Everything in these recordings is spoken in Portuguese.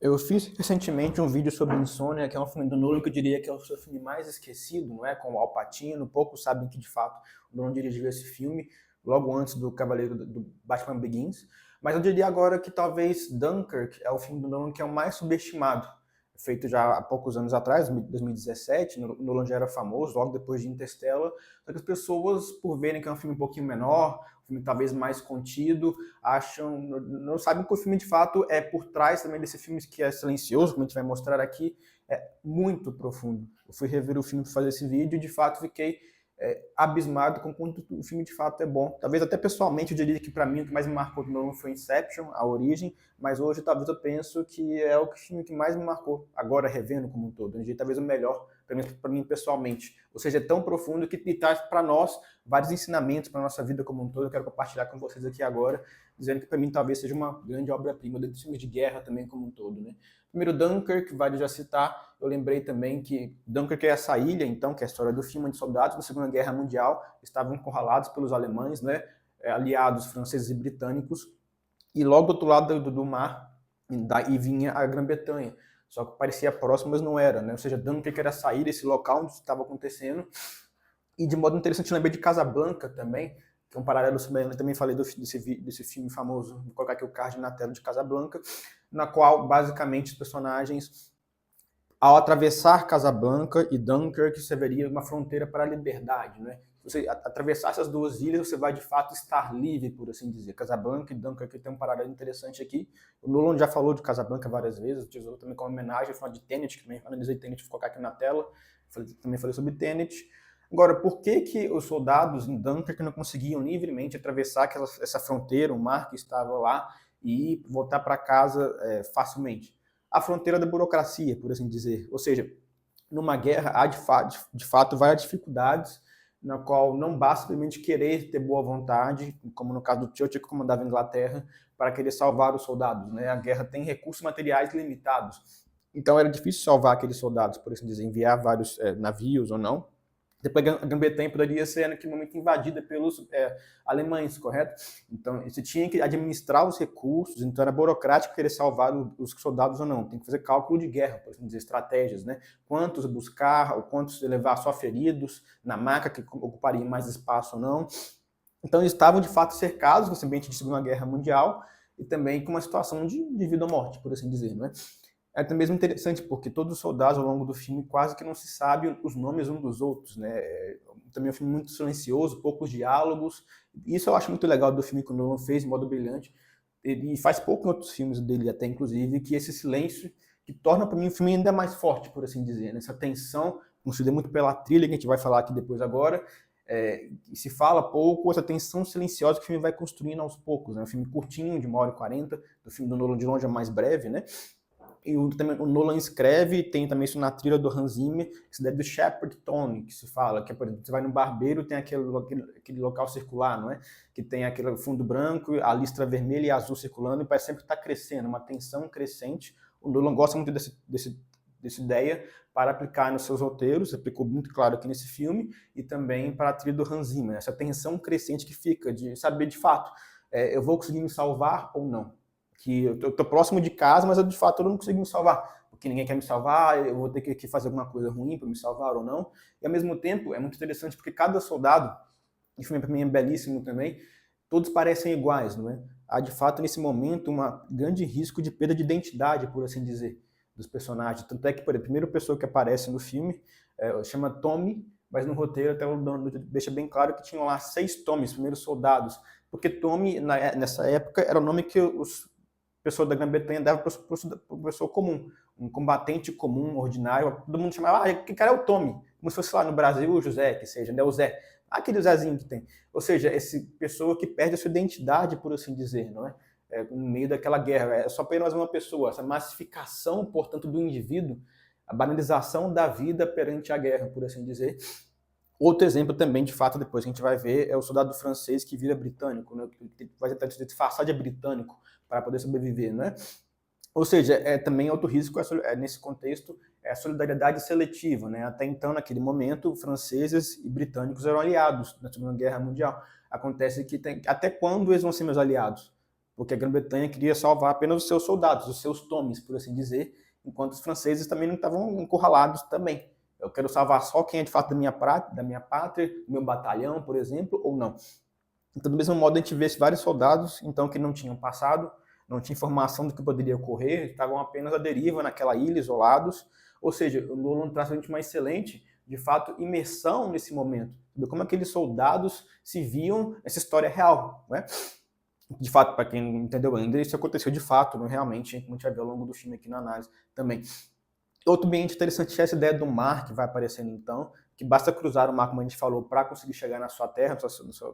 Eu fiz recentemente um vídeo sobre Insônia, que é um filme do Nolan que eu diria que é o seu filme mais esquecido, não é? Com o Al Pacino, poucos sabem que de fato o Nolan dirigiu esse filme logo antes do Cavaleiro do Batman Begins. Mas eu diria agora que talvez Dunkirk é o filme do Nolan que é o mais subestimado. Feito já há poucos anos atrás, 2017, o Nolan já era famoso, logo depois de Interstellar, só que as pessoas, por verem que é um filme um pouquinho menor, um filme talvez mais contido, acham, não sabem que o filme de fato é por trás também desse filme que é silencioso, como a gente vai mostrar aqui, é muito profundo. Eu fui rever o filme para fazer esse vídeo e de fato fiquei abismado com quanto o filme de fato é bom. Talvez até pessoalmente eu diria que para mim o que mais me marcou do Nolan foi Inception, A Origem, mas hoje talvez eu penso que é o filme que mais me marcou, agora revendo como um todo. Eu diria talvez o melhor para mim pessoalmente. Ou seja, é tão profundo que traz para nós vários ensinamentos para a nossa vida como um todo. Eu quero compartilhar com vocês aqui agora, dizendo que para mim talvez seja uma grande obra-prima dos filmes de guerra também como um todo, né? Primeiro, Dunkirk, vale já citar, eu lembrei também que Dunkirk é essa ilha, então, que é a história do filme, onde soldados da Segunda Guerra Mundial estavam encurralados pelos alemães, né, aliados franceses e britânicos, e logo do outro lado do mar, e vinha a Grã-Bretanha, só que parecia próximo, mas não era, né, ou seja, Dunkirk era essa ilha, esse local onde estava acontecendo, e de modo interessante, lembrei de Casablanca também, que é um paralelo, eu também falei desse filme famoso, vou colocar aqui o card na tela de Casablanca, na qual, basicamente, os personagens, ao atravessar Casablanca e Dunkirk, você veria uma fronteira para a liberdade, né? Se você atravessar essas duas ilhas, você vai, de fato, estar livre, por assim dizer. Casablanca e Dunkirk tem um paralelo interessante aqui. O Nolan já falou de Casablanca várias vezes, utilizou também como homenagem, falou de Tenet, que também analisei Tenet, vou colocar aqui na tela, também falei sobre Tenet. Agora, por que os soldados em Dunkirk não conseguiam livremente atravessar essa fronteira, o mar que estava lá, e voltar para casa facilmente? A fronteira da burocracia, por assim dizer. Ou seja, numa guerra há de fato várias dificuldades, na qual não basta simplesmente querer ter boa vontade, como no caso do Churchill que comandava a Inglaterra, para querer salvar os soldados, né? A guerra tem recursos materiais limitados. Então era difícil salvar aqueles soldados, por assim dizer, enviar vários navios ou não. Depois a Grã-Bretanha poderia ser naquele momento invadida pelos alemães, correto? Então você tinha que administrar os recursos, então era burocrático querer salvar os soldados ou não. Tem que fazer cálculo de guerra, por assim dizer, estratégias, né? Quantos buscar, ou quantos levar só feridos na maca, que ocupariam mais espaço ou não. Então eles estavam de fato cercados no ambiente de Segunda Guerra Mundial e também com uma situação de vida ou morte, por assim dizer, não é? É até mesmo interessante, porque todos os soldados ao longo do filme quase que não se sabe os nomes uns dos outros, né? Também é um filme muito silencioso, poucos diálogos. Isso eu acho muito legal do filme que o Nolan fez de modo brilhante. E faz pouco em outros filmes dele até, inclusive, que esse silêncio que torna para mim o filme ainda mais forte, por assim dizer. Né? Essa tensão, concedida muito pela trilha, que a gente vai falar aqui depois agora, e se fala pouco, essa tensão silenciosa que o filme vai construindo aos poucos. Né? Um filme curtinho, de 1h40, do filme do Nolan de longe é mais breve, né? E também o Nolan escreve, tem também isso na trilha do Hans Zimmer, que se deve do Shepherd Tone, que se fala, que é, por exemplo, você vai no barbeiro, tem aquele local circular, não é? Que tem aquele fundo branco, a listra vermelha e azul circulando, e parece sempre estar crescendo, uma tensão crescente. O Nolan gosta muito dessa ideia para aplicar nos seus roteiros, aplicou muito claro aqui nesse filme, e também para a trilha do Hans Zimmer, essa tensão crescente que fica de saber de fato, eu vou conseguir me salvar ou não? Que eu tô próximo de casa, mas eu de fato eu não consigo me salvar, porque ninguém quer me salvar, eu vou ter que fazer alguma coisa ruim para me salvar ou não. E ao mesmo tempo é muito interessante porque cada soldado, e filme para mim é belíssimo também, todos parecem iguais, não é? Há de fato nesse momento um grande risco de perda de identidade, por assim dizer, dos personagens. Tanto é que, por exemplo, a primeira pessoa que aparece no filme chama Tommy, mas no roteiro até o dono deixa bem claro que tinham lá 6 Tommys, primeiros soldados, porque Tommy nessa época era o nome que os pessoa da Grã-Bretanha dava para o pessoa comum, um combatente comum, ordinário, todo mundo chamava, que cara é o Tommy, como se fosse lá no Brasil o José, que seja, né, o Zé, aquele Zezinho que tem. Ou seja, essa pessoa que perde a sua identidade, por assim dizer, não é? No meio daquela guerra, é só apenas uma pessoa, essa massificação, portanto, do indivíduo, a banalização da vida perante a guerra, por assim dizer. Outro exemplo também, de fato, depois que a gente vai ver, é o soldado francês que vira britânico, né? Que vai tentar disfarçar de britânico para poder sobreviver, né? Ou seja, também outro risco nesse contexto é a solidariedade seletiva, né? Até então, naquele momento, franceses e britânicos eram aliados na Segunda Guerra Mundial. Acontece que até quando eles vão ser meus aliados? porque a Grã-Bretanha queria salvar apenas os seus soldados, os seus Tomies, por assim dizer, enquanto os franceses também não estavam encurralados também. Eu quero salvar só quem é de fato da minha pátria, do meu batalhão, por exemplo, ou não. Então, do mesmo modo, a gente vê vários soldados, então, que não tinham passado, não tinha informação do que poderia ocorrer, estavam apenas à deriva naquela ilha, isolados. Ou seja, o Nolan traz a gente uma excelente, de fato, imersão nesse momento, de como aqueles soldados se viam nessa história real, né? De fato, para quem não entendeu ainda, isso aconteceu de fato, não realmente, como a gente vai ver ao longo do filme aqui na análise também. Outro ambiente interessante é essa ideia do mar que vai aparecendo então, que basta cruzar o mar, como a gente falou, para conseguir chegar na sua terra,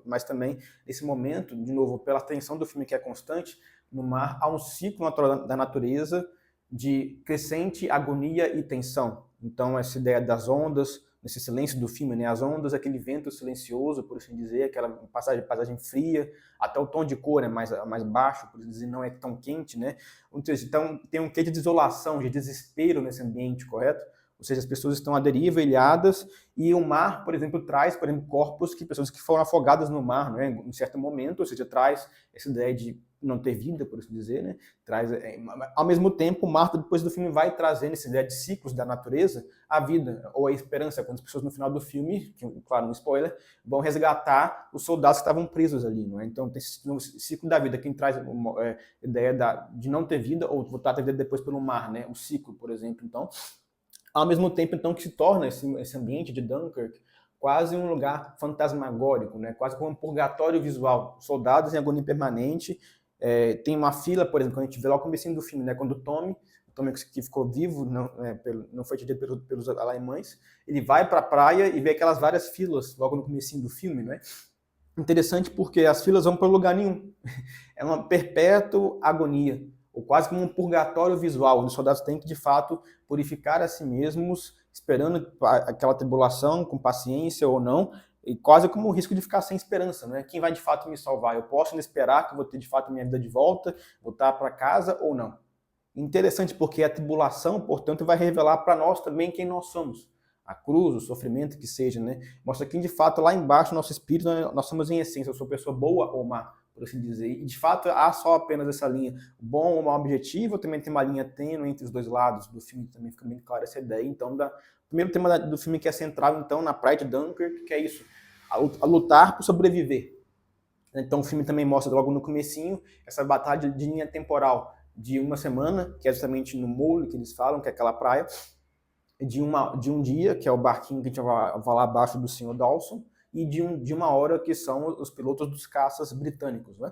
mas também, nesse momento, de novo, pela tensão do filme que é constante, no mar há um ciclo natural da natureza de crescente agonia e tensão. Então, essa ideia das ondas, nesse silêncio do filme, né? As ondas, aquele vento silencioso, por assim dizer, aquela paisagem fria, até o tom de cor é mais baixo, por assim dizer, não é tão quente, né? Então, tem um quê de desolação, de desespero nesse ambiente, correto? Ou seja, as pessoas estão à deriva, ilhadas, e o mar, por exemplo, traz, por exemplo, corpos que pessoas que foram afogadas no mar, né, em um certo momento, ou seja, traz essa ideia de não ter vida, por assim dizer, né? Traz, ao mesmo tempo, o mar, depois do filme, vai trazendo essa ideia de ciclos da natureza, a vida, ou a esperança, quando as pessoas no final do filme, que, claro, um spoiler, vão resgatar os soldados que estavam presos ali, não é? Então, tem esse ciclo da vida, quem traz a ideia de não ter vida, ou voltar a ter vida depois pelo mar, né? O ciclo, por exemplo, então, ao mesmo tempo, então, que se torna esse ambiente de Dunkirk quase um lugar fantasmagórico, né? Quase como um purgatório visual. Soldados em agonia permanente. Tem uma fila, por exemplo, quando a gente vê lá o comecinho do filme, né? Quando o Tommy que ficou vivo, não foi atingido pelos alemães, ele vai para a praia e vê aquelas várias filas logo no comecinho do filme, né? Interessante porque as filas vão para lugar nenhum. É uma perpétua agonia, ou quase como um purgatório visual, onde os soldados têm que, de fato, purificar a si mesmos, esperando aquela tribulação, com paciência ou não, e quase como o risco de ficar sem esperança, né? Quem vai, de fato, me salvar? Eu posso esperar que eu vou ter, de fato, minha vida de volta, voltar para casa ou não? Interessante porque a tribulação, portanto, vai revelar para nós também quem nós somos. A cruz, o sofrimento que seja, né? Mostra que, de fato, lá embaixo, nosso espírito, nós somos em essência, eu sou pessoa boa ou má, por assim dizer. E, de fato, há só apenas essa linha, bom ou mau objetivo, também tem uma linha tênue entre os dois lados do filme, também fica bem clara essa ideia. Então, o primeiro tema do filme que é central, então, na praia de Dunkirk, que é isso, a lutar por sobreviver. Então, o filme também mostra, logo no comecinho, essa batalha de linha temporal, de uma semana, que é justamente no Mole, que eles falam, que é aquela praia, de um dia, que é o barquinho que a gente vai lá abaixo do Sr. Dawson, e de uma hora, que são os pilotos dos caças britânicos, né?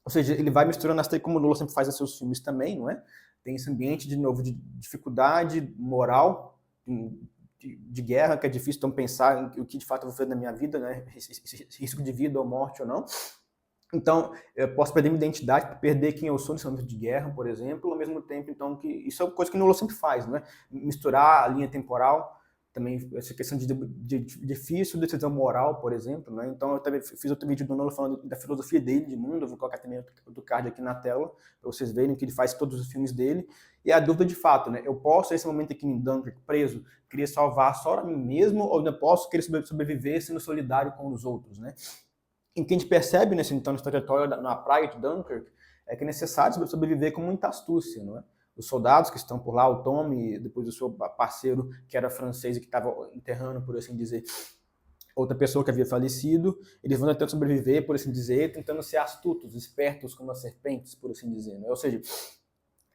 Ou seja, ele vai misturando as três, como o Nolan sempre faz em seus filmes também, não é? Tem esse ambiente, de novo, de dificuldade moral, de guerra, que é difícil então pensar o que de fato eu vou fazer na minha vida, né? Esse risco de vida ou morte ou não. Então, eu posso perder minha identidade, perder quem eu sou nesse momento de guerra, por exemplo, ao mesmo tempo, então, que isso é uma coisa que o Nolan sempre faz, né? Misturar a linha temporal, também essa questão de difícil decisão moral, por exemplo, né? Então, eu também fiz outro vídeo do Nolan falando da filosofia dele de mundo, eu vou colocar também outro card aqui na tela, para vocês verem que ele faz todos os filmes dele, e a dúvida de fato, né? Eu posso, nesse momento aqui em Dunkirk, preso, querer salvar só a mim mesmo, ou eu posso querer sobreviver sendo solidário com os outros, né? O que a gente percebe nesse então nessa trajetória na praia de Dunkirk é que é necessário sobreviver com muita astúcia, não é? Os soldados que estão por lá, o Tommy, depois o seu parceiro que era francês e que estava enterrando, por assim dizer, outra pessoa que havia falecido, eles vão tentando sobreviver, por assim dizer, tentando ser astutos, espertos como as serpentes, por assim dizer, né? Ou seja,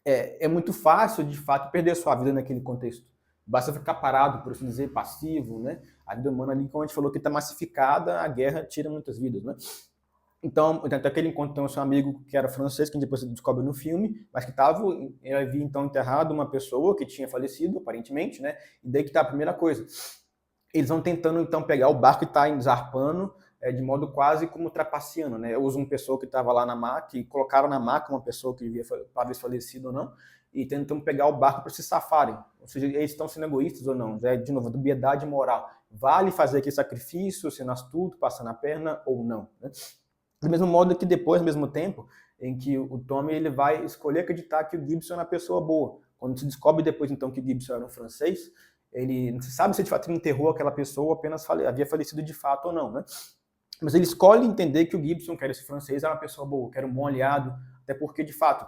é muito fácil, de fato, perder sua vida naquele contexto. Basta ficar parado, por assim dizer, passivo, né? A vida humana ali, como a gente falou, que está massificada, a guerra tira muitas vidas, né? Então, até que ele encontra seu amigo que era francês, que depois se descobre no filme, mas que havia então enterrado uma pessoa que tinha falecido, aparentemente, né? E daí que está a primeira coisa. Eles vão tentando então pegar o barco que está zarpando, de modo quase como trapaceando, né? Usam uma pessoa que estava lá na maca e colocaram na maca uma pessoa que havia talvez falecido ou não, e tentam pegar o barco para se safarem. Ou seja, eles estão sendo egoístas ou não? De novo, dubiedade moral. Vale fazer aquele sacrifício, sendo astuto, passando a perna ou não? Né? Do mesmo modo que depois, ao mesmo tempo, em que o Tommy ele vai escolher acreditar que o Gibson é uma pessoa boa. Quando se descobre depois, então, que o Gibson era um francês, ele não se sabe se de fato ele enterrou aquela pessoa ou apenas havia falecido de fato ou não, né? Mas ele escolhe entender que o Gibson, que era esse francês, é uma pessoa boa, que era um bom aliado, até porque, de fato,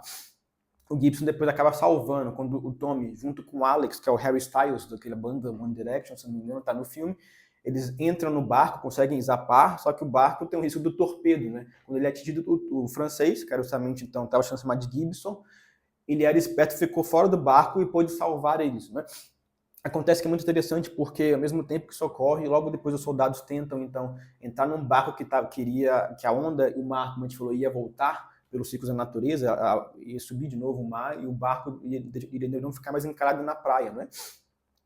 o Gibson depois acaba salvando, quando o Tommy, junto com o Alex, que é o Harry Styles, daquela banda One Direction, se não me engano, tá no filme, eles entram no barco, conseguem zapar, só que o barco tem o risco do torpedo, né? Quando ele é atingido, o francês, que era justamente, então, estava sendo chamado de Gibson, ele era esperto, ficou fora do barco e pôde salvar eles, né? Acontece que é muito interessante porque, ao mesmo tempo que isso ocorre, logo depois os soldados tentam, então, entrar num barco que a onda e o mar, como a gente falou, ia voltar pelos ciclos da natureza, ia subir de novo o mar e o barco iria não ficar mais encalhado na praia, né?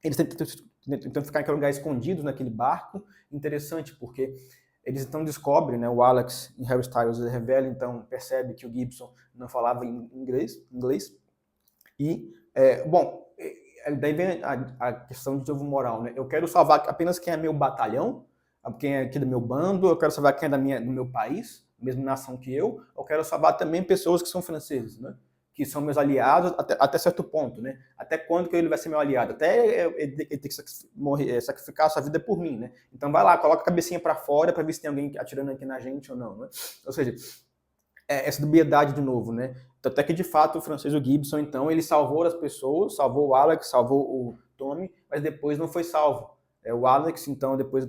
Eles tentam ficar em aquele lugar escondidos naquele barco. Interessante, porque eles então descobrem, né, o Alex e Harry Styles revela, então, percebe que o Gibson não falava inglês e, bom, daí vem a questão de novo moral, né? Eu quero salvar apenas quem é meu batalhão, quem é aqui do meu bando, eu quero salvar quem é do meu país, mesma nação que eu quero salvar também pessoas que são franceses, né? Que são meus aliados até certo ponto, né? Até quando que ele vai ser meu aliado? Até ele ter que sacrificar a sua vida por mim, né? Então vai lá, coloca a cabecinha para fora para ver se tem alguém atirando aqui na gente ou não, né? Ou seja, essa dubiedade de novo, né? Até que de fato o francês, o Gibson, então, ele salvou as pessoas, salvou o Alex, salvou o Tommy, mas depois não foi salvo. O Alex, então, depois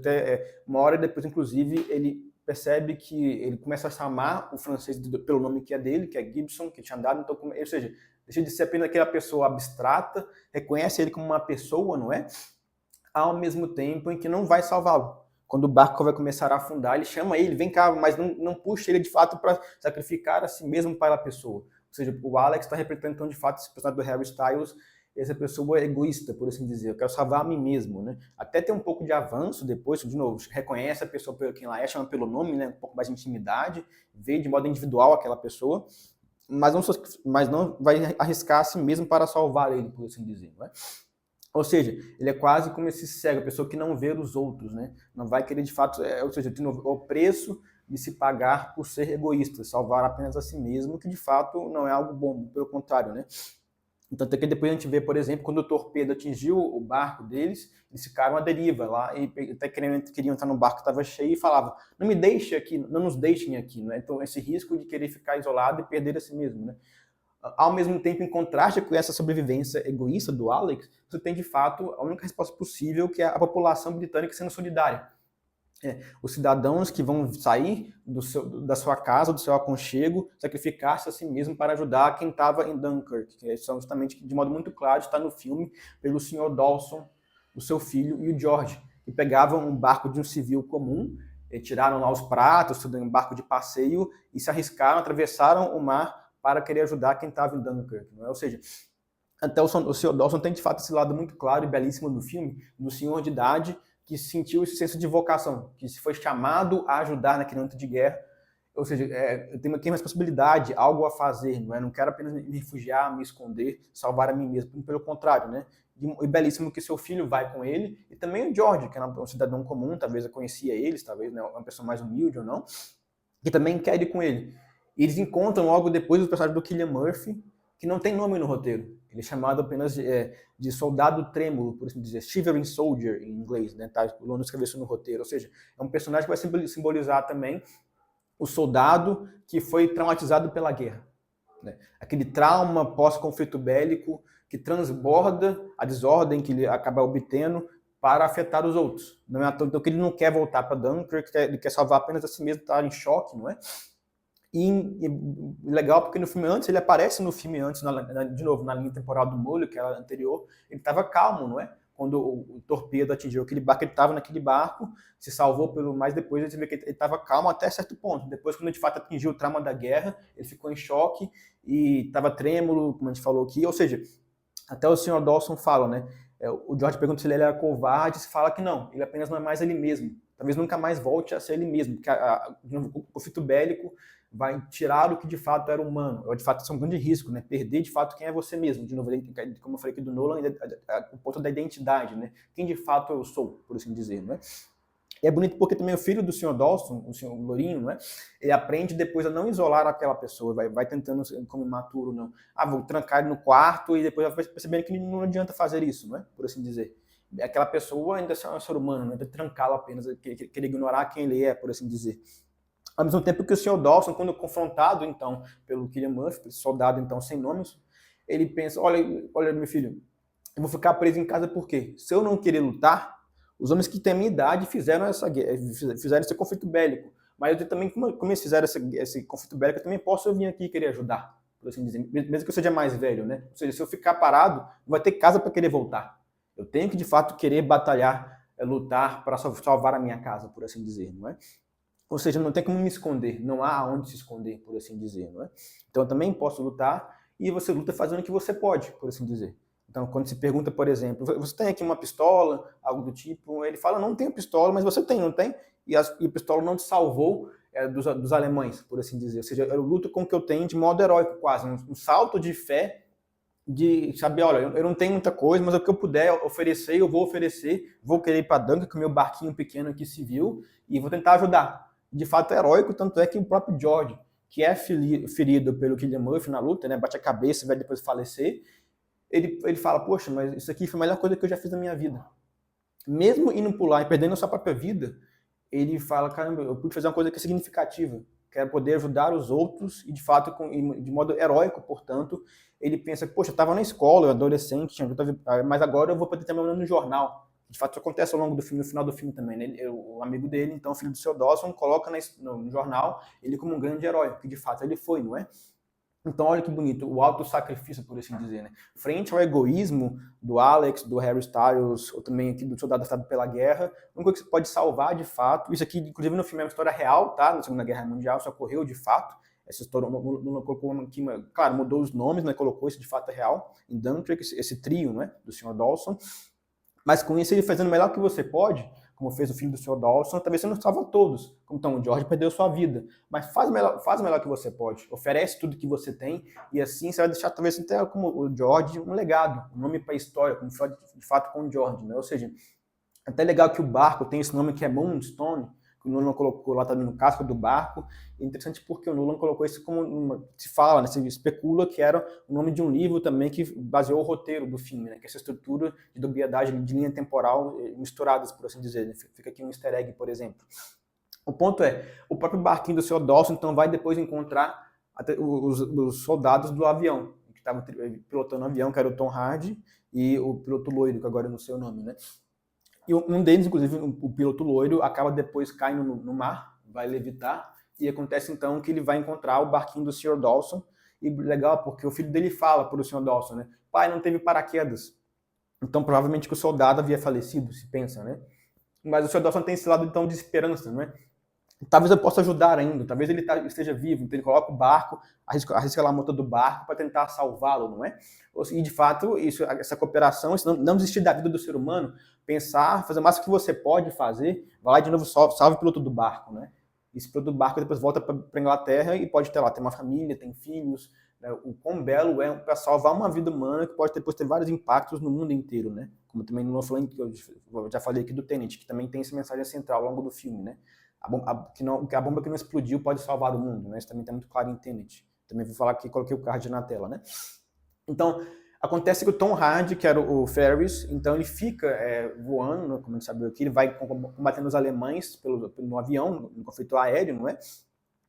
uma hora depois, inclusive, ele percebe que ele começa a chamar o francês pelo nome que é dele, que é Gibson, que tinha dado, então, ou seja, deixa de ser apenas aquela pessoa abstrata, reconhece ele como uma pessoa, não é? Ao mesmo tempo em que não vai salvá-lo. Quando o barco vai começar a afundar, ele chama ele, vem cá, mas não puxa ele de fato para sacrificar a si mesmo para a pessoa. Ou seja, o Alex está representando, então, de fato, esse personagem do Harry Styles, essa pessoa egoísta, por assim dizer. Eu quero salvar a mim mesmo, né? Até tem um pouco de avanço depois, de novo, reconhece a pessoa pelo quem ela é, chama pelo nome, né? Um pouco mais de intimidade, vê de modo individual aquela pessoa, mas não vai arriscar a si mesmo para salvar ele, por assim dizer, não é? Ou seja, ele é quase como esse cego, a pessoa que não vê os outros, né? Não vai querer de fato, ou seja, de novo, o preço de se pagar por ser egoísta, salvar apenas a si mesmo, que de fato não é algo bom, pelo contrário, né? Então, até que depois a gente vê, por exemplo, quando o torpedo atingiu o barco deles, eles ficaram à deriva lá, e até queriam entrar no barco que estava cheio e falavam, não me deixe aqui, não nos deixem aqui, né? Então, esse risco de querer ficar isolado e perder a si mesmo, né? Ao mesmo tempo, em contraste com essa sobrevivência egoísta do Alex, você tem, de fato, a única resposta possível, que é a população britânica sendo solidária. Os cidadãos que vão sair da sua casa, do seu aconchego, sacrificar-se a si mesmo para ajudar quem estava em Dunkirk, que são justamente, de modo muito claro, está no filme, pelo Sr. Dawson, o seu filho, e o George, que pegavam um barco de um civil comum, tiraram lá os pratos, tudo em um barco de passeio, e se arriscaram, atravessaram o mar para querer ajudar quem estava em Dunkirk. Não é? Ou seja, até o Sr. Dawson tem, de fato, esse lado muito claro e belíssimo do filme, do senhor de idade, que sentiu esse senso de vocação, que se foi chamado a ajudar naquele momento de guerra, ou seja, eu tenho aqui uma responsabilidade, algo a fazer, não é? Não quero apenas me refugiar, me esconder, salvar a mim mesmo, pelo contrário, né? E belíssimo que seu filho vai com ele, e também o George, que é um cidadão comum, talvez eu conhecia eles, talvez, né, uma pessoa mais humilde ou não, que também quer ir com ele. E eles encontram logo depois o personagem do Cillian Murphy, que não tem nome no roteiro. Ele é chamado apenas de soldado trêmulo, por assim dizer, shivering soldier em inglês, né? Tá? O Londres escreveu isso no roteiro. Ou seja, é um personagem que vai simbolizar também o soldado que foi traumatizado pela guerra. Né? Aquele trauma pós-conflito bélico que transborda a desordem que ele acaba obtendo para afetar os outros. Não é à toa, então, que ele não quer voltar para Dunkirk, ele quer salvar apenas a si mesmo, estar em choque, não é? E legal porque no filme antes, ele aparece no filme antes, de novo, na linha temporal do molho, que era anterior, ele estava calmo, não é? Quando o torpedo atingiu aquele barco, ele estava naquele barco, se salvou mas depois a gente vê que ele estava calmo até certo ponto. Depois, quando de fato atingiu o trauma da guerra, ele ficou em choque e estava trêmulo, como a gente falou aqui, ou seja, até o Sr. Dawson fala, né? O George pergunta se ele era covarde, se fala que não, ele apenas não é mais ele mesmo. Talvez nunca mais volte a ser ele mesmo, porque o conflito bélico vai tirar o que de fato era humano. De fato, isso é um grande risco, né? Perder de fato quem é você mesmo. De novo, como eu falei aqui do Nolan, o ponto da identidade, né? Quem de fato eu sou, por assim dizer, né? E é bonito porque também o filho do Sr. Dawson, o Sr. Lourinho, né? Ele aprende depois a não isolar aquela pessoa, vai tentando, como imaturo, não. Vou trancar ele no quarto e depois vai percebendo que não adianta fazer isso, né? Por assim dizer. aquela pessoa ainda é um ser humano, não é trancá-lo apenas, querer ignorar quem ele é, por assim dizer. Ao mesmo tempo que o Sr. Dawson, quando confrontado, então, pelo Cillian Murphy, esse soldado, então, sem nomes, ele pensa, olha, meu filho, eu vou ficar preso em casa por quê? Se eu não querer lutar, os homens que têm a minha idade fizeram esse conflito bélico. Mas eu também, como eles fizeram esse conflito bélico, eu também posso vir aqui e querer ajudar, por assim dizer, mesmo que eu seja mais velho, né? Ou seja, se eu ficar parado, não vai ter casa para querer voltar. Eu tenho que, de fato, querer batalhar, lutar para salvar a minha casa, por assim dizer, não é? Ou seja, não tem como me esconder, não há onde se esconder, por assim dizer, não é? Então eu também posso lutar e você luta fazendo o que você pode, por assim dizer. Então, quando se pergunta, por exemplo, você tem aqui uma pistola, algo do tipo, ele fala, não tenho pistola, mas você tem, não tem? E a pistola não te salvou dos alemães, por assim dizer. Ou seja, eu luto com o que eu tenho de modo heróico, quase, um salto de fé, de saber, olha, eu não tenho muita coisa, mas o que eu puder oferecer, eu vou oferecer, vou querer ir para Duncan com o meu barquinho pequeno aqui civil, e vou tentar ajudar. De fato é heróico, tanto é que o próprio George, que é ferido pelo Cillian Murphy na luta, né, bate a cabeça e vai depois falecer, ele fala, poxa, mas isso aqui foi a melhor coisa que eu já fiz na minha vida. Mesmo indo pular e perdendo a sua própria vida, ele fala, caramba, eu pude fazer uma coisa que é significativa, quero poder ajudar os outros, e de fato, de modo heróico, portanto, ele pensa, poxa, eu estava na escola, eu adolescente, mas agora eu vou poder ter meu nome no jornal. De fato, isso acontece ao longo do filme, no final do filme também, né? O amigo dele, então, filho do Sr. Dawson, coloca no jornal ele como um grande herói, que de fato ele foi, não é? Então, olha que bonito, o auto-sacrifício, por assim dizer, né? Frente ao egoísmo do Alex, do Harry Styles, ou também aqui do soldado afetado pela guerra, uma coisa que você pode salvar de fato, isso aqui, inclusive no filme é uma história real, tá? Na Segunda Guerra Mundial, isso ocorreu de fato, essa história, não colocou aqui, claro, mudou os nomes, né? Colocou isso de fato é real, em Dunkirk, esse trio, né? Do Sr. Dawson, mas com isso ele fazendo o melhor que você pode, como fez o filho do Sr. Dawson, talvez você não salva todos. Então, o George perdeu sua vida. Mas faz o melhor que você pode. Oferece tudo que você tem. E assim você vai deixar, talvez, até como o George, um legado. Um nome para a história, como foi de fato com o George. Né? Ou seja, é até legal que o barco tem esse nome que é Moonstone, que o Nolan colocou lá também no casco do barco. É interessante porque o Nolan colocou isso como se fala, né, se especula que era o nome de um livro também que baseou o roteiro do filme, né, que é essa estrutura de dubiedade de linha temporal misturadas, por assim dizer. Né? Fica aqui um easter egg, por exemplo. O ponto é, o próprio barquinho do Sr. Dawson então vai depois encontrar os soldados do avião, que estavam pilotando o avião, que era o Tom Hardy e o piloto loiro, que agora eu não sei o nome, né? E um deles, inclusive, o piloto loiro, acaba depois caindo no mar, vai levitar, e acontece então que ele vai encontrar o barquinho do Sr. Dawson, e legal, porque o filho dele fala para o Sr. Dawson, né? Pai, não teve paraquedas. Então, provavelmente que o soldado havia falecido, se pensa, né? Mas o Sr. Dawson tem esse lado, então, de esperança, não é? Talvez eu possa ajudar ainda, talvez ele esteja vivo, então ele coloca o barco, arrisca lá a motor do barco para tentar salvá-lo, não é? E de fato, essa cooperação, não desistir da vida do ser humano, pensar, fazer o máximo que você pode fazer, vai lá de novo, salve o piloto do barco, né? Esse piloto do barco depois volta para a Inglaterra e pode ter lá, tem uma família, tem filhos, né? O quão belo é para salvar uma vida humana que pode depois ter vários impactos no mundo inteiro, né? Como também no falando, que eu já falei aqui do Tenet, que também tem essa mensagem central ao longo do filme, né? A bomba que não explodiu pode salvar o mundo, né? Isso também está muito claro em Tenet. Também vou falar que coloquei o card na tela, né? Então, acontece que o Tom Hardy, que era o Ferris, então ele fica voando, como a gente sabe aqui, ele vai combatendo os alemães no avião, no conflito aéreo, não é?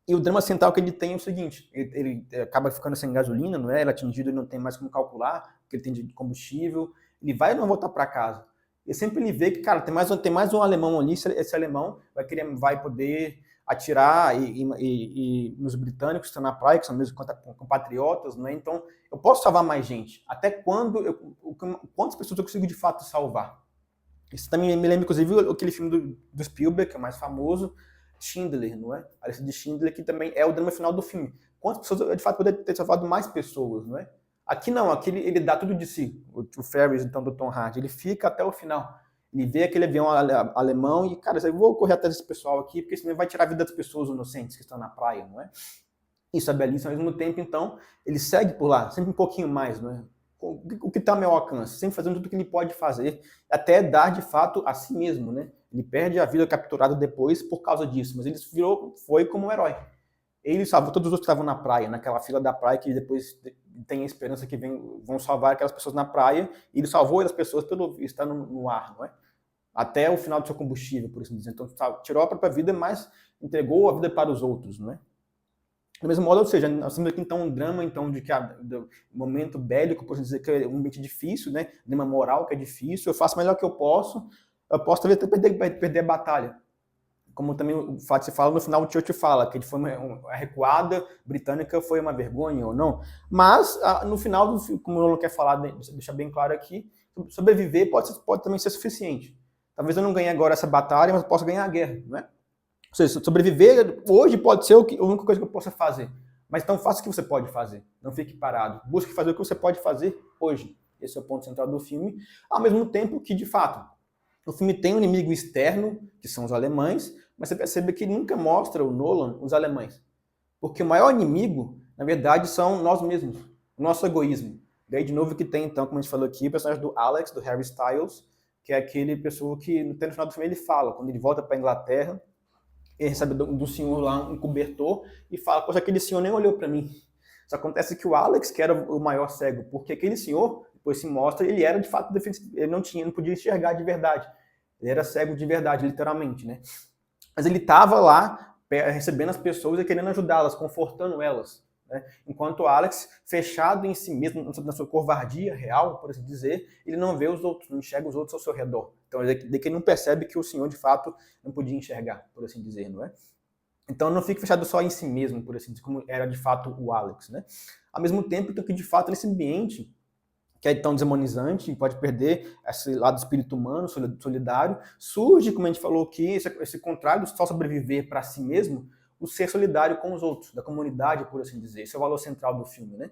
E o drama central que ele tem é o seguinte, ele acaba ficando sem gasolina, não é? Ele é atingido e não tem mais como calcular, porque ele tem de combustível, ele vai ou não voltar para casa? E sempre ele vê que, cara, tem mais um alemão ali, esse alemão vai poder atirar nos britânicos que estão na praia, que são meus compatriotas, né? Então, eu posso salvar mais gente. Até quantas pessoas eu consigo de fato salvar? Isso também me lembra, inclusive, aquele filme do Spielberg, que é o mais famoso, Schindler, não é? A lista de Schindler, que também é o drama final do filme. Quantas pessoas eu de fato poderia ter salvado mais pessoas, não é? Aqui não, aqui ele dá tudo de si. O Ferris, então, do Tom Hardy, ele fica até o final. Ele vê aquele avião alemão e, cara, eu vou correr atrás desse pessoal aqui, porque senão vai tirar a vida das pessoas inocentes que estão na praia, não é? Isso é belíssimo, ao mesmo tempo, então, ele segue por lá, sempre um pouquinho mais, não é? O que está ao meu alcance, sempre fazendo tudo o que ele pode fazer, até dar, de fato, a si mesmo, né? Ele perde a vida capturada depois por causa disso, mas ele foi como um herói. Ele salvou todos os outros que estavam na praia, naquela fila da praia que depois tem a esperança que vão salvar aquelas pessoas na praia, e ele salvou as pessoas pelo estar no ar, não é? Até o final do seu combustível, por assim dizer. Então, tirou a própria vida, mas entregou a vida para os outros, não é? Do mesmo modo, ou seja, nós temos aqui então um drama então de que do momento bélico, por assim dizer, que é um ambiente difícil, né? Drama moral que é difícil, eu faço o melhor que eu posso talvez até perder a batalha. Como também o fato se fala no final, o Churchill fala que foi a recuada britânica foi uma vergonha ou não. Mas, no final, como o Nolan quer falar, deixar bem claro aqui, sobreviver pode também ser suficiente. Talvez eu não ganhe agora essa batalha, mas eu posso ganhar a guerra, não é? Ou seja, sobreviver hoje pode ser a única coisa que eu possa fazer. Mas então faça o que você pode fazer. Não fique parado. Busque fazer o que você pode fazer hoje. Esse é o ponto central do filme. Ao mesmo tempo que, de fato, o filme tem um inimigo externo, que são os alemães, mas você percebe que nunca mostra o Nolan os alemães. Porque o maior inimigo, na verdade, são nós mesmos. O nosso egoísmo. Daí, de novo, que tem, então, como a gente falou aqui, o personagem do Alex, do Harry Styles, que é aquele pessoa que, no final do filme, ele fala, quando ele volta para a Inglaterra, ele recebe do senhor lá um cobertor e fala, poxa, aquele senhor nem olhou para mim. Só acontece que o Alex, que era o maior cego, porque aquele senhor, depois se mostra, ele era de fato ele não podia enxergar de verdade. Ele era cego de verdade, literalmente, né? Mas ele estava lá recebendo as pessoas e querendo ajudá-las, confortando elas. Né? Enquanto o Alex, fechado em si mesmo, na sua covardia real, por assim dizer, ele não vê os outros, não enxerga os outros ao seu redor. Então, ele não percebe que o Senhor, de fato, não podia enxergar, por assim dizer, não é? Então, não fique fechado só em si mesmo, por assim dizer, como era, de fato, o Alex, né? Ao mesmo tempo que, de fato, nesse ambiente que é tão demonizante, pode perder esse lado do espírito humano, solidário, surge, como a gente falou aqui, esse contrário do só sobreviver para si mesmo, o ser solidário com os outros, da comunidade, por assim dizer. Esse é o valor central do filme, né?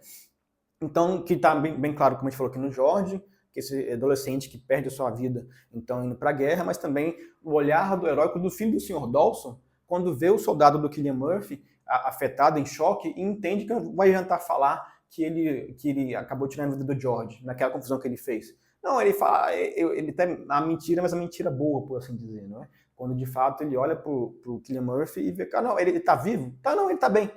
Então, que está bem claro, como a gente falou aqui no George, que esse adolescente que perde a sua vida, então, indo para a guerra, mas também o olhar do heróico do filho do Sr. Dawson, quando vê o soldado do Cillian Murphy afetado, em choque, e entende que não vai adiantar falar que ele acabou tirando a vida do George, naquela confusão que ele fez. Não, ele fala, ele tem a mentira, mas a mentira boa, por assim dizer, não é? Quando, de fato, ele olha pro Cillian Murphy e vê que, não, ele tá vivo? Tá, não, ele tá bem.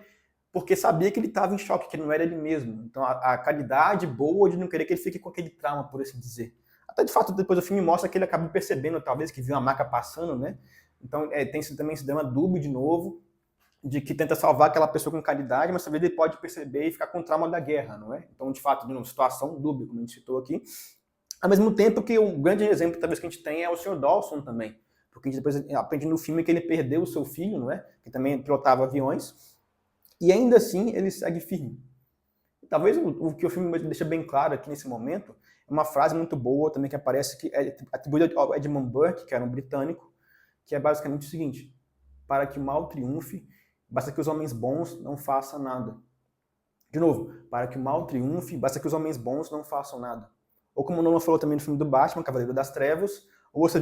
Porque sabia que ele estava em choque, que ele não era ele mesmo. Então, a caridade boa de não querer que ele fique com aquele trauma, por assim dizer. Até, de fato, depois o filme mostra que ele acaba percebendo, talvez, que viu uma maca passando, né? Então, tem também esse drama dúbio, de novo, de que tenta salvar aquela pessoa com caridade, mas talvez ele pode perceber e ficar com o trauma da guerra, não é? Então, de fato, de uma situação dúbia, como a gente citou aqui. Ao mesmo tempo que um grande exemplo, talvez, que a gente tem é o Sr. Dawson também. Porque a gente depois aprende no filme que ele perdeu o seu filho, não é? Que também pilotava aviões. E ainda assim, ele segue firme. Talvez o que o filme deixa bem claro aqui nesse momento é uma frase muito boa também que aparece, que é atribuída ao Edmund Burke, que era um britânico, que é basicamente o seguinte: para que o mal triunfe, basta que os homens bons não façam nada. De novo, para que o mal triunfe, basta que os homens bons não façam nada. Ou como o Nolan falou também no filme do Batman, Cavaleiro das Trevas, ou você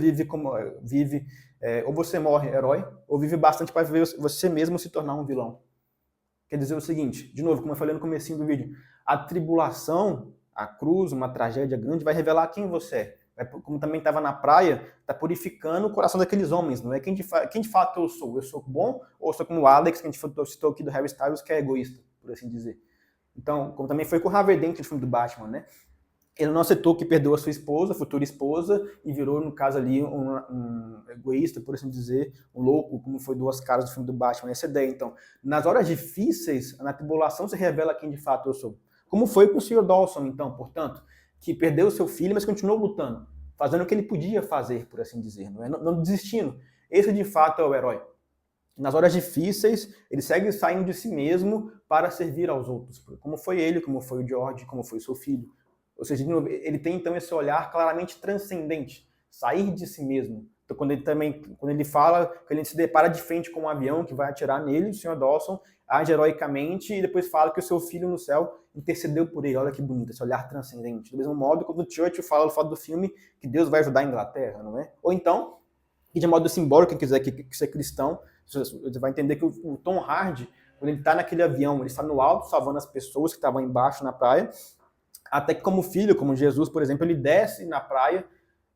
ou você morre herói, ou vive bastante para ver você mesmo se tornar um vilão. Quer dizer o seguinte, de novo, como eu falei no comecinho do vídeo, a tribulação, a cruz, uma tragédia grande, vai revelar quem você é. Como também estava na praia, está purificando o coração daqueles homens, não é? Quem de fato eu sou? Eu sou bom ou sou como o Alex, que a gente citou aqui do Harry Styles, que é egoísta, por assim dizer. Então, como também foi com o Harvey Dent no filme do Batman, né? Ele não aceitou que perdeu a sua esposa, a futura esposa, e virou, no caso ali, um egoísta, por assim dizer, um louco, como foi Duas Caras do filme do Batman, essa ideia. Então, nas horas difíceis, na tribulação, se revela quem de fato eu sou. Como foi com o Sr. Dawson, então, portanto, que perdeu o seu filho, mas continuou lutando, fazendo o que ele podia fazer, por assim dizer, não desistindo. Esse, de fato, é o herói. Nas horas difíceis, ele segue saindo de si mesmo para servir aos outros, como foi ele, como foi o George, como foi o seu filho. Ou seja, ele tem então esse olhar claramente transcendente, sair de si mesmo. Então, quando ele fala, que ele se depara de frente com um avião que vai atirar nele, o Sr. Dawson age heroicamente e depois fala que o seu filho no céu intercedeu por ele. Olha que bonito, esse olhar transcendente. Do mesmo modo, quando o Churchill fala no fato do filme que Deus vai ajudar a Inglaterra, não é? Ou então, que de modo simbólico, quem quiser ser cristão, você vai entender que o Tom Hardy, quando ele está naquele avião, ele está no alto, salvando as pessoas que estavam embaixo na praia, até que como filho, como Jesus, por exemplo, ele desce na praia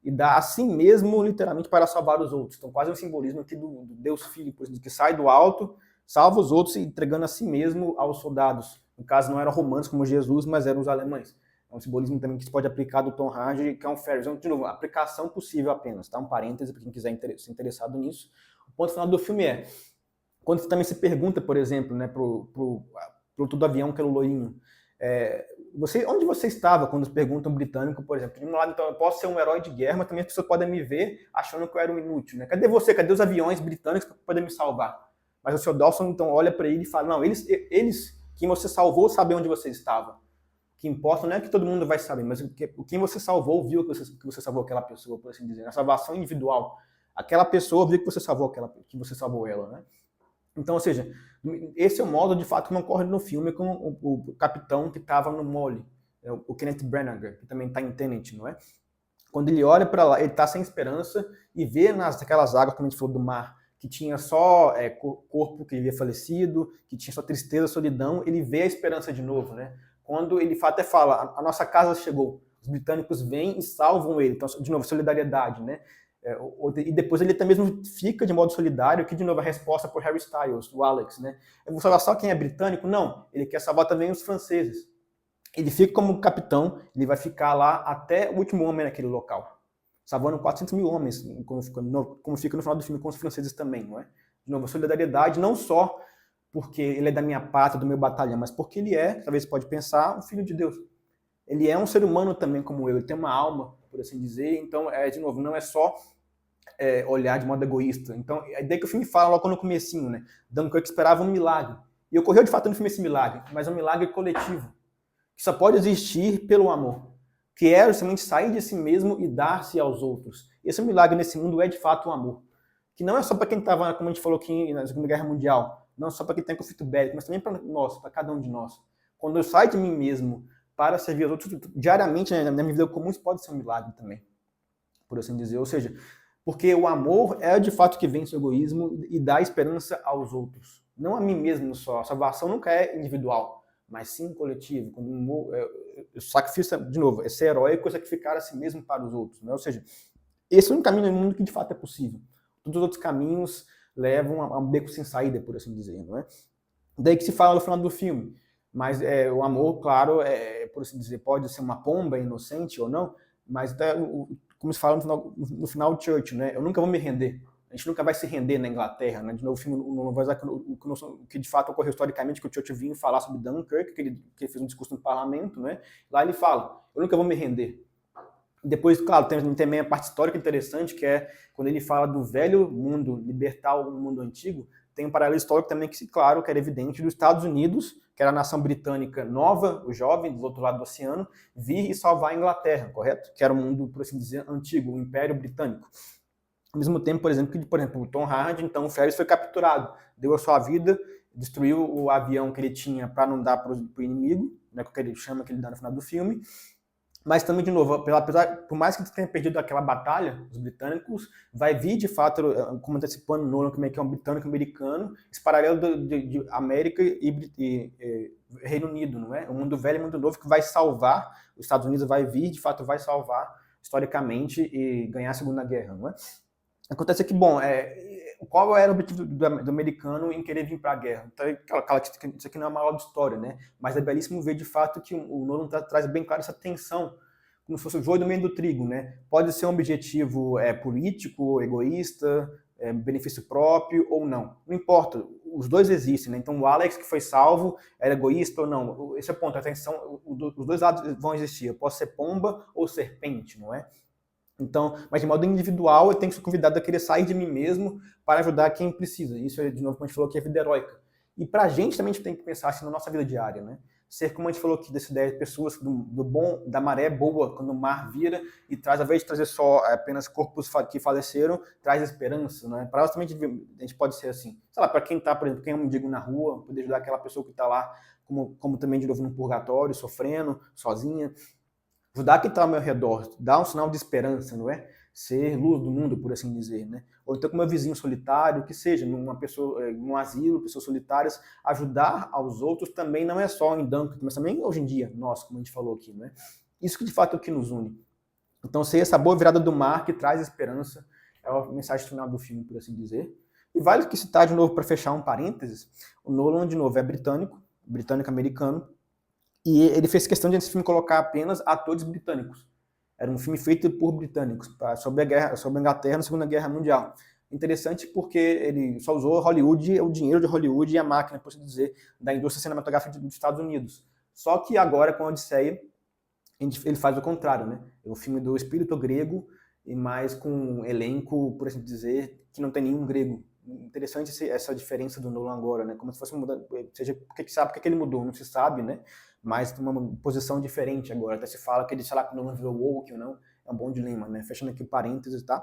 e dá a si mesmo, literalmente, para salvar os outros. Então, quase um simbolismo aqui do Deus Filho, por exemplo, que sai do alto, salva os outros, entregando a si mesmo aos soldados, No caso, não eram romanos como Jesus, mas eram os alemães. É um simbolismo também que se pode aplicar do Tom Hardy, que é um Ferris. Então, de novo, aplicação possível apenas, tá? Um parêntese para quem quiser se interessado nisso. O ponto final do filme é, quando você também se pergunta, por exemplo, né, pro piloto do avião, que era o loirinho, onde você estava quando perguntam um britânico, por exemplo? De um lado, então, eu posso ser um herói de guerra, mas também as pessoas podem me ver achando que eu era um inútil, né? Cadê você? Cadê os aviões britânicos para poder me salvar? Mas o Sr. Dawson, então, olha para ele e fala, não, eles, quem você salvou, sabem onde você estava. O que importa não é que todo mundo vai saber, mas quem você salvou viu que você salvou aquela pessoa, por assim dizer. A salvação individual. Aquela pessoa viu que você salvou ela, né? Então, ou seja, esse é o modo, de fato, que não ocorre no filme com o capitão que estava no mole, o Kenneth Branagh, que também está em Tenet, não é? Quando ele olha para lá, ele está sem esperança e vê naquelas águas, como a gente falou, do mar, que tinha só corpo que havia falecido, que tinha só tristeza, solidão, ele vê a esperança de novo, né? Quando ele até fala, a nossa casa chegou, os britânicos vêm e salvam ele. Então, de novo, solidariedade, né? E depois ele até mesmo fica de modo solidário, que de novo a resposta por Harry Styles, o Alex, né? Eu vou salvar só quem é britânico? Não, ele quer salvar também os franceses. Ele fica como capitão, ele vai ficar lá até o último homem naquele local, salvando 400 mil homens, como fica no final do filme com os franceses também, não é? De novo, a solidariedade não só porque ele é da minha pátria, do meu batalhão, mas porque ele é, talvez você pode pensar, um filho de Deus. Ele é um ser humano também como eu, ele tem uma alma, por assim dizer, então, de novo, não é só olhar de modo egoísta. Então, a ideia que o filme fala logo no comecinho, né? Dunkirk esperava um milagre. E ocorreu de fato no filme esse milagre, mas é um milagre coletivo, que só pode existir pelo amor, que é justamente sair de si mesmo e dar-se aos outros. Esse milagre nesse mundo é de fato o amor, que não é só para quem estava, como a gente falou aqui na Segunda Guerra Mundial, não só para quem tem conflito bélico, mas também para nós, para cada um de nós. Quando eu saio de mim mesmo para servir aos outros diariamente, né, na minha vida comum, isso pode ser um milagre também, por assim dizer. Ou seja, porque o amor é de fato que vence o egoísmo e dá esperança aos outros. Não a mim mesmo só. A salvação nunca é individual, mas sim coletivo. Quando o sacrifício, de novo, é ser heróico, é sacrificar a si mesmo para os outros. Né? Ou seja, esse é um caminho no mundo que de fato é possível. Todos os outros caminhos levam a um beco sem saída, por assim dizer. Não é? Daí que se fala no final do filme. Mas o amor, claro, por assim dizer, pode ser uma pomba inocente ou não, mas como se fala no final de Churchill, né? Eu nunca vou me render. A gente nunca vai se render na Inglaterra, né? De novo, o filme não vai usar o que de fato ocorreu historicamente, que o Churchill vinha falar sobre Dunkirk, que ele fez um discurso no parlamento, né? Lá ele fala, eu nunca vou me render. Depois, claro, tem também a parte histórica interessante, que é quando ele fala do velho mundo libertar o mundo antigo, tem um paralelo histórico também que, claro, que era evidente dos Estados Unidos, que era a nação britânica nova, o jovem, do outro lado do oceano, vir e salvar a Inglaterra, correto? Que era o mundo, por assim dizer, antigo, o Império Britânico. Ao mesmo tempo, por exemplo, o Tom Hardy, então o Ferris foi capturado, deu a sua vida, destruiu o avião que ele tinha para não dar para o inimigo, né, que ele chama, que ele dá no final do filme. Mas também, de novo, por mais que eles tenham perdido aquela batalha, os britânicos, vai vir, de fato, como antecipando Nolan, como é que é um britânico-americano, esse paralelo de América e Reino Unido, não é? Um mundo velho e um mundo novo que vai salvar, os Estados Unidos vai vir, de fato, vai salvar, historicamente, e ganhar a Segunda Guerra, não é? Acontece que, bom, qual era o objetivo do americano em querer vir para a guerra? Então, isso aqui não é uma aula de história, né? Mas é belíssimo ver, de fato, que o Nolan traz bem claro essa tensão, como se fosse o joio do meio do trigo, né? Pode ser um objetivo político, egoísta, benefício próprio ou não. Não importa, os dois existem, né? Então, o Alex, que foi salvo, era egoísta ou não. Esse é o ponto, a tensão, os dois lados vão existir. Eu posso ser pomba ou serpente, não é? Então, mas de modo individual, eu tenho que ser convidado a querer sair de mim mesmo para ajudar quem precisa. Isso, de novo, como a gente falou, que é vida heróica. E pra gente também a gente tem que pensar assim na nossa vida diária, né? Ser, como a gente falou aqui, dessa ideia de pessoas da maré boa, quando o mar vira e traz, ao invés de trazer só apenas corpos que faleceram, traz esperança, né? Para nós também a gente pode ser assim. Sei lá, para quem tá, por exemplo, quem é um mendigo na rua, poder ajudar aquela pessoa que está lá, como também, de novo, no purgatório, sofrendo, sozinha. Ajudar quem está ao meu redor, dar um sinal de esperança, não é? Ser luz do mundo, por assim dizer, né? Ou então com meu vizinho solitário, que seja, numa pessoa, num asilo, pessoas solitárias, ajudar aos outros também não é só em Dunkirk, mas também hoje em dia, nós, como a gente falou aqui, né? Isso que de fato é o que nos une. Então, ser essa boa virada do mar que traz esperança é a mensagem final do filme, por assim dizer. E vale que citar de novo, para fechar um parênteses, o Nolan, de novo, é britânico, britânico-americano, e ele fez questão de nesse filme colocar apenas atores britânicos. Era um filme feito por britânicos, sobre a Inglaterra na Segunda Guerra Mundial. Interessante porque ele só usou Hollywood, o dinheiro de Hollywood e a máquina, por assim dizer, da indústria cinematográfica dos Estados Unidos. Só que agora, com a Odisseia, ele faz o contrário, né? É um filme do espírito grego, e mais com um elenco, por assim dizer, que não tem nenhum grego. Interessante essa diferença do Nolan agora, né? Como se fosse mudar, seja, porque sabe porque ele mudou, não se sabe, né? Mas uma posição diferente agora. Até se fala que ele, sei lá, que o Nolan virou woke ou não. É um bom dilema, né? Fechando aqui o parênteses, tá?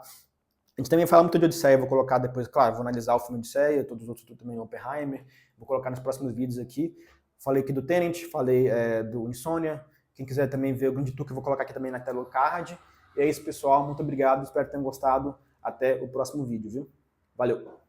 A gente também fala muito de Odisseia, vou colocar depois, claro, vou analisar o filme Odisseia, todos os outros também, Oppenheimer, vou colocar nos próximos vídeos aqui. Falei aqui do Tenet, falei do Insônia. Quem quiser também ver o Grande Truque, eu vou colocar aqui também na tela o card. E é isso, pessoal. Muito obrigado. Espero que tenham gostado. Até o próximo vídeo, viu? Valeu!